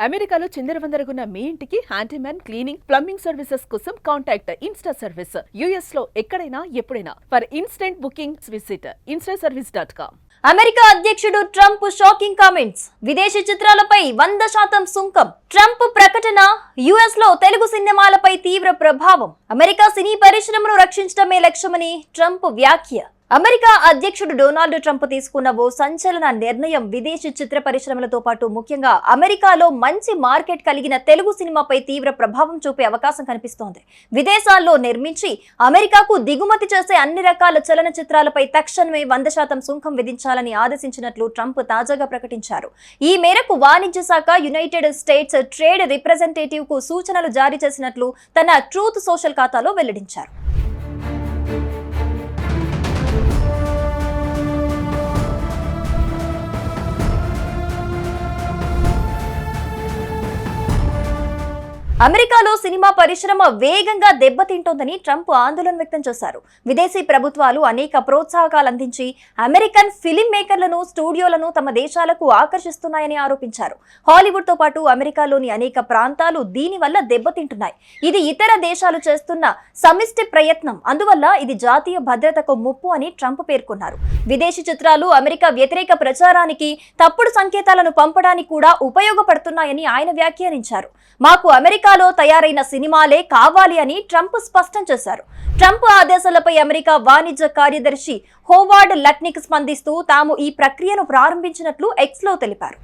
అమెరికాలో చిందరవందరగున్న మీ ఇంటికి handyman cleaning plumbing services కోసం కాంటాక్ట్ ఇన్స్టా సర్వీస్. యుఎస్ లో ఎక్కడైనా ఎప్పుడైనా for instant booking visit instaservice.com. America అధ్యక్షుడు ట్రంప్ షాకింగ్ కామెంట్స్. విదేశీ చిత్రాలపై 100% సుంకం. ట్రంప్ ప్రకటన యుఎస్ లో తెలుగు సినిమాలపై తీవ్ర ప్రభావం. అమెరికా సినీ పరిశ్రమను రక్షించడమే లక్ష్యమని ట్రంప్ వ్యాఖ్య. అమెరికా అధ్యక్షుడు డొనాల్డ్ ట్రంప్ తీసుకున్న ఓ సంచలన నిర్ణయం విదేశీ చిత్ర పరిశ్రమలతో పాటు ముఖ్యంగా అమెరికాలో మంచి మార్కెట్ కలిగిన తెలుగు సినిమాపై తీవ్ర ప్రభావం చూపే అవకాశం కనిపిస్తోంది. విదేశాల్లో నిర్మించి అమెరికాకు దిగుమతి చేసే అన్ని రకాల చలనచిత్రాలపై తక్షణమే 100% సుంకం విధించాలని ఆదేశించినట్లు ట్రంప్ తాజాగా ప్రకటించారు. ఈ మేరకు వాణిజ్య శాఖ యునైటెడ్ స్టేట్స్ ట్రేడ్ రిప్రజెంటేటివ్ కు సూచనలు జారీ చేసినట్లు తన ట్రూత్ సోషల్ ఖాతాలో వెల్లడించారు. అమెరికాలో సినిమా పరిశ్రమ వేగంగా దెబ్బతింటోందని ట్రంప్ ఆందోళన వ్యక్తం చేశారు. విదేశీ ప్రభుత్వాలు అనేక ప్రోత్సాహకాలు అందించి అమెరికన్ ఫిలిం మేకర్లను, స్టూడియోలను తమ దేశాలకు ఆకర్షిస్తున్నాయని ఆరోపించారు. హాలీవుడ్ తో పాటు అమెరికాలోని అనేక ప్రాంతాలు దీని వల్ల దెబ్బతింటున్నాయి. ఇది ఇతర దేశాలు చేస్తున్న సమిష్టి ప్రయత్నం, అందువల్ల ఇది జాతీయ భద్రతకు ముప్పు అని ట్రంప్ పేర్కొన్నారు. విదేశీ చిత్రాలు అమెరికా వ్యతిరేక ప్రచారానికి, తప్పుడు సంకేతాలను పంపడానికి కూడా ఉపయోగపడుతున్నాయని ఆయన వ్యాఖ్యానించారు. మాకు అమెరికాలో తయారైన సినిమాలే కావాలి అని ట్రంప్ స్పష్టం చేశారు. ట్రంప్ ఆదేశాలపై అమెరికా వాణిజ్య కార్యదర్శి హోవార్డ్ లట్నిక్ స్పందిస్తూ తాము ఈ ప్రక్రియను ప్రారంభించినట్లు ఎక్స్ లో తెలిపారు.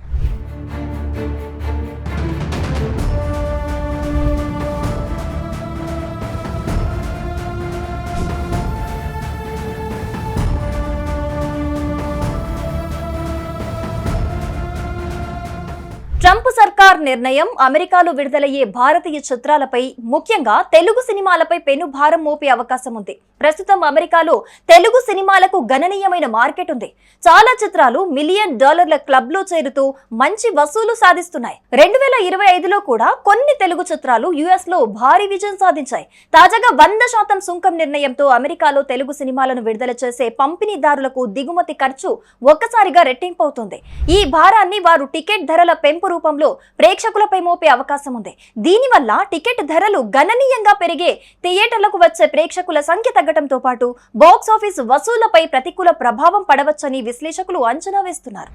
ట్రంప్ సర్కార్ నిర్ణయం అమెరికాలో విడుదలయ్యే భారతీయ చిత్రాలపై, ముఖ్యంగా తెలుగు సినిమాలపై పెను భారం మోపే అవకాశం ఉంది. ప్రస్తుతం అమెరికాలో తెలుగు సినిమాలకు గణనీయమైన మార్కెట్ ఉంది. చాలా చిత్రాలు $1 మిలియన్ క్లబ్ లో చేరుతూ మంచి వసూలు సాధిస్తున్నాయి. 2025లో కూడా కొన్ని తెలుగు చిత్రాలు యుఎస్ లో భారీ విజయం సాధించాయి. తాజాగా 100% సుంకం నిర్ణయంతో అమెరికాలో తెలుగు సినిమాలను విడుదల చేసే పంపిణీదారులకు దిగుమతి ఖర్చు ఒక్కసారిగా రెట్టింపవుతుంది. ఈ భారాన్ని వారు టికెట్ ధరల పెంపు రూపంలో ప్రేక్షకులపై మోపే అవకాశం ఉంది. దీనివల్ల టికెట్ ధరలు గణనీయంగా పెరిగే, థియేటర్లకు వచ్చే ప్రేక్షకుల సంఖ్య తగ్గడంతో పాటు బాక్స్ ఆఫీస్ వసూళ్లపై ప్రతికూల ప్రభావం పడవచ్చని విశ్లేషకులు అంచనా వేస్తున్నారు.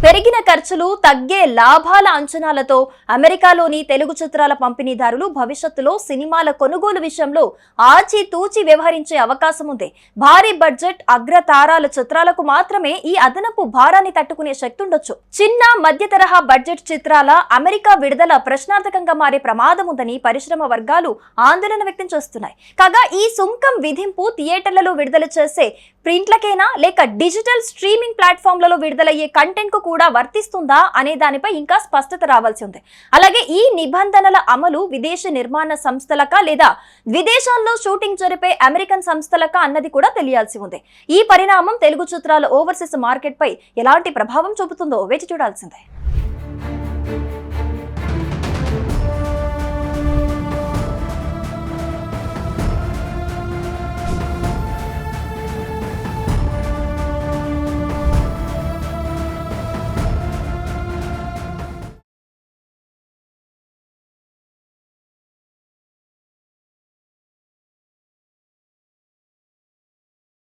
పెరిగిన ఖర్చులు, తగ్గే లాభాల అంచనాలతో అమెరికాలోని తెలుగు చిత్రాల పంపిణీదారులు భవిష్యత్తులో సినిమాల కొనుగోలు విషయంలో ఆచితూచి వ్యవహరించే అవకాశం ఉంది. భారీ బడ్జెట్ అగ్రతారాల చిత్రాలకు మాత్రమే ఈ అదనపు భారాన్ని తట్టుకునే శక్తి ఉండొచ్చు. చిన్న, మధ్య తరహా బడ్జెట్ చిత్రాల అమెరికా విడుదల ప్రశ్నార్థకంగా మారే ప్రమాదం ఉందని పరిశ్రమ వర్గాలు ఆందోళన వ్యక్తం చేస్తున్నాయి. కాగా ఈ సుంకం విధింపు థియేటర్లలో విడుదల చేసే ప్రింట్లకైనా లేక డిజిటల్ స్ట్రీమింగ్ ప్లాట్ఫామ్లలో విడుదలయ్యే కంటెంట్ కు కూడా వర్తిస్తుందా అనే దానిపై ఇంకా స్పష్టత రావాల్సి ఉంది. అలాగే ఈ నిబంధనల అమలు విదేశీ నిర్మాణ సంస్థలకా లేదా విదేశాల్లో షూటింగ్ జరిపే అమెరికన్ సంస్థలకా అన్నది కూడా తెలియాల్సి ఉంది. ఈ పరిణామం తెలుగు చిత్రాల ఓవర్సీస్ మార్కెట్ పై ఎలాంటి ప్రభావం చూపుతుందో వేచి చూడాల్సిందే.